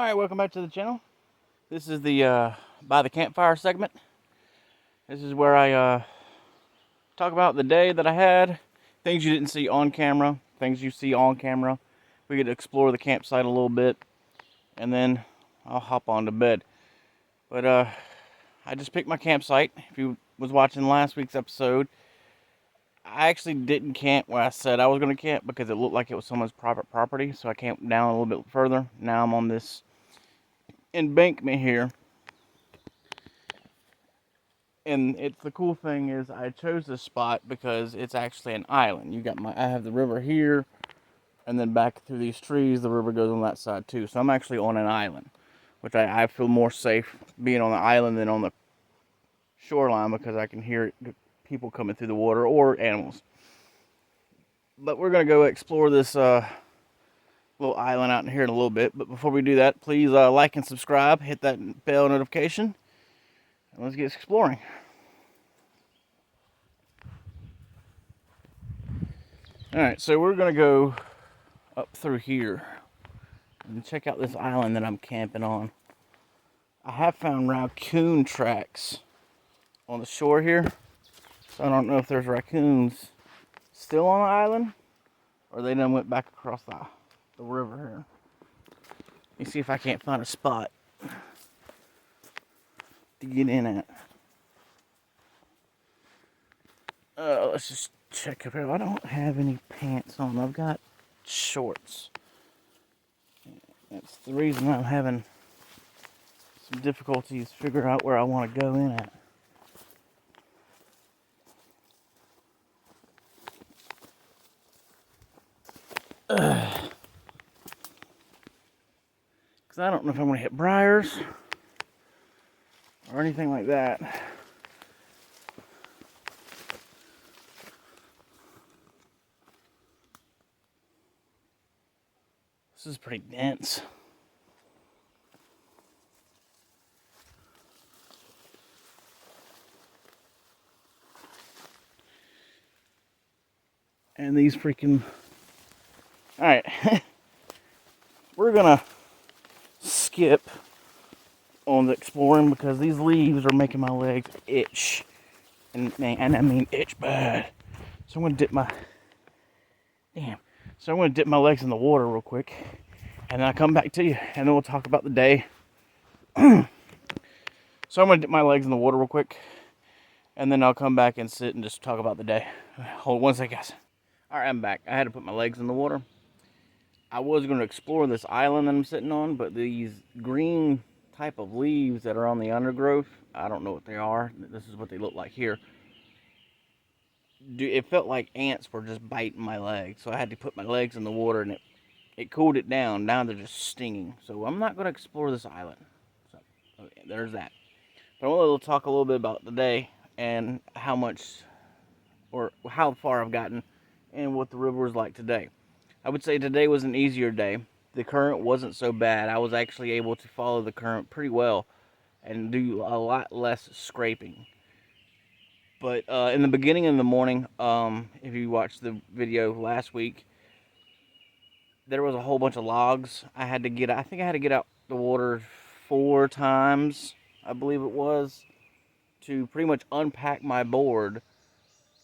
Alright, welcome back to the channel. This is the by the campfire segment. This is where I talk about the day that I had, things you didn't see on camera, things you see on camera. We get to explore the campsite a little bit, and then I'll hop on to bed. But I just picked my campsite. If you was watching last week's episode, I actually didn't camp where I said I was going to camp because it looked like it was someone's private property, so I camped down a little bit further. Now I'm on this embankment here. And it's the cool thing is I chose this spot because it's actually an island. I have the river here, and then back through these trees, the river goes on that side too. So I'm actually on an island, which I feel more safe being on the island than on the shoreline because I can hear people coming through the water or animals. But we're gonna go explore this little island out in here in a little bit. But before we do that, please like and subscribe, hit that bell notification, and let's get exploring. Alright, so we're going to go up through here and check out this island that I'm camping on. I have found raccoon tracks on the shore here, so I don't know if there's raccoons still on the island or they done went back across the river here. Let me see if I can't find a spot to get in at. Let's just check up here. I don't have any pants on. I've got shorts. That's the reason I'm having some difficulties figuring out where I want to go in at. Because I don't know if I'm going to hit briars or anything like that. This is pretty dense. And these freaking... Alright. We're gonna skip on the exploring because these leaves are making my legs itch. And I mean itch bad. So I'm gonna dip my... So I'm going to dip my legs in the water real quick, and then I'll come back to you, and then we'll talk about the day. So I'm going to dip my legs in the water real quick, and then I'll come back and sit and just talk about the day. Hold one second, guys. Alright, I'm back. I had to put my legs in the water. I was going to explore this island that I'm sitting on, but these green type of leaves that are on the undergrowth, I don't know what they are. This is what they look like here. It felt like ants were just biting my legs, so I had to put my legs in the water, and it cooled it down. Now they're just stinging, so I'm not going to explore this island. So okay, there's that. But I want to talk a little bit about the day and how far I've gotten and what the river was like today. I would say today was an easier day. The current wasn't so bad. I was actually able to follow the current pretty well and do a lot less scraping. But in the beginning of the morning, if you watched the video last week, there was a whole bunch of logs. I think I had to get out the water 4 times, I believe it was, to pretty much unpack my board,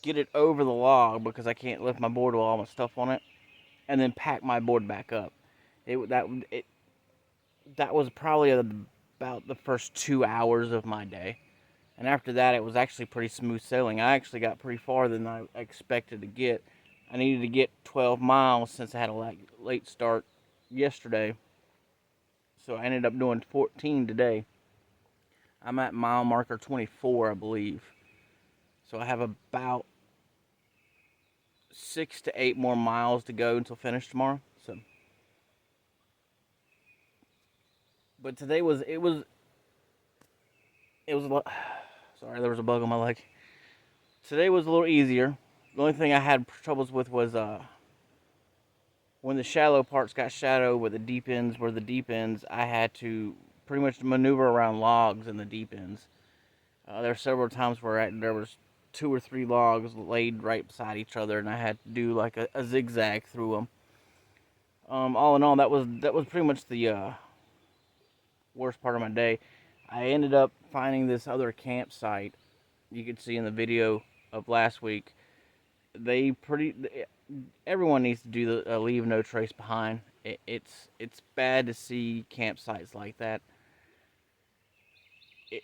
get it over the log because I can't lift my board with all my stuff on it, and then pack my board back up. That was probably about the first 2 hours of my day. And after that, it was actually pretty smooth sailing. I actually got pretty far than I expected to get. I needed to get 12 miles since I had a late start yesterday. So I ended up doing 14 today. I'm at mile marker 24, I believe. So I have about 6 to 8 more miles to go until finish tomorrow. But today was a lot. Sorry, there was a bug on my leg. Today was a little easier. The only thing I had troubles with was when the shallow parts got shallow where the deep ends were the deep ends, I had to pretty much maneuver around logs in the deep ends. There were several times where there was 2 or 3 logs laid right beside each other, and I had to do like a zigzag through them. All in all, that was pretty much the worst part of my day. I ended up finding this other campsite. You could see in the video of last week. Everyone needs to do the leave no trace behind. It's bad to see campsites like that. It,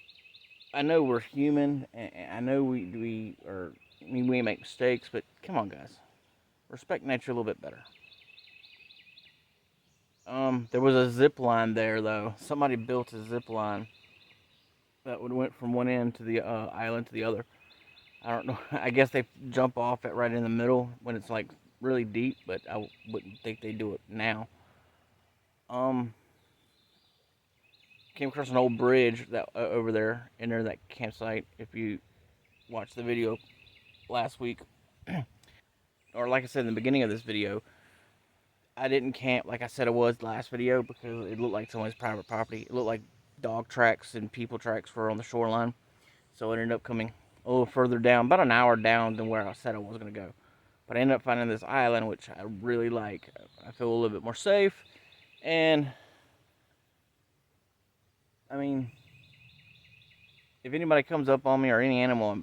I know we're human, and I know we are. I mean, we make mistakes, but come on, guys, respect nature a little bit better. There was a zip line there though. Somebody built a zip line that would went from one end to the island to the other. I don't know. I guess they jump off it right in the middle when it's like really deep, but I wouldn't think they do it now. Um, Came across an old bridge that over there in there that campsite. If you watched the video last week, or like I said in the beginning of this video, I didn't camp like I said it was last video because it looked like someone's private property. It looked like dog tracks and people tracks were on the shoreline, so it ended up coming a little further down, about an hour down than where I said I was gonna go. But I ended up finding this island, which I really like. I feel a little bit more safe, and I mean, if anybody comes up on me or any animal,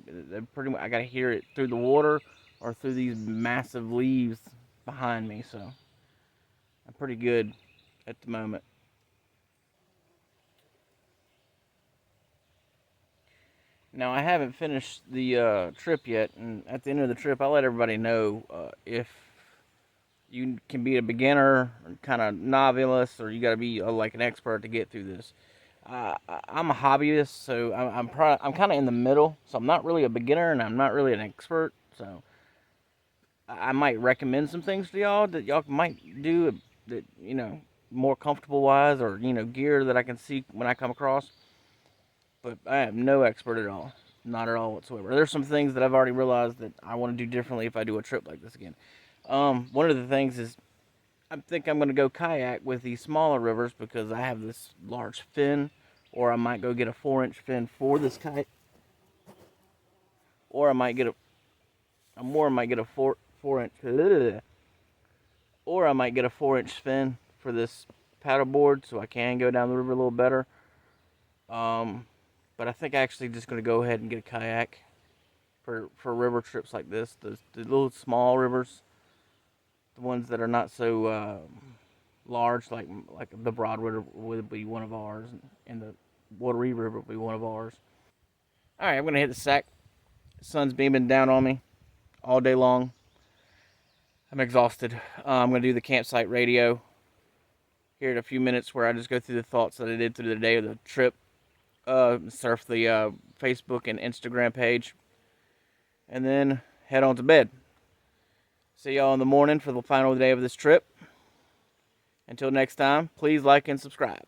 pretty much I gotta hear it through the water or through these massive leaves behind me. So I'm pretty good at the moment. Now I haven't finished the trip yet, and at the end of the trip, I'll let everybody know if you can be a beginner, kind of novice, or you got to be like an expert to get through this. I'm a hobbyist, so I'm kind of in the middle. So I'm not really a beginner, and I'm not really an expert. So I might recommend some things to y'all that y'all might do that more comfortable wise, or gear that I can see when I come across. But I am no expert at all, not at all whatsoever. There's some things that I've already realized that I want to do differently if I do a trip like this again. One of the things is I think I'm going to go kayak with these smaller rivers because I have this large fin, or I might go get a 4-inch fin for this kayak, or I might get a 4-inch, or I might get a 4-inch fin for this paddleboard so I can go down the river a little better. But I think I'm actually just going to go ahead and get a kayak for river trips like this. The little small rivers, the ones that are not so large, like the Broad River would be one of ours, and the Wateree River would be one of ours. All right, I'm going to hit the sack. The sun's beaming down on me all day long. I'm exhausted. I'm going to do the campsite radio here in a few minutes where I just go through the thoughts that I did through the day of the trip. Surf the Facebook and Instagram page, and then head on to bed. See y'all in the morning for the final day of this trip. Until next time, please like and subscribe.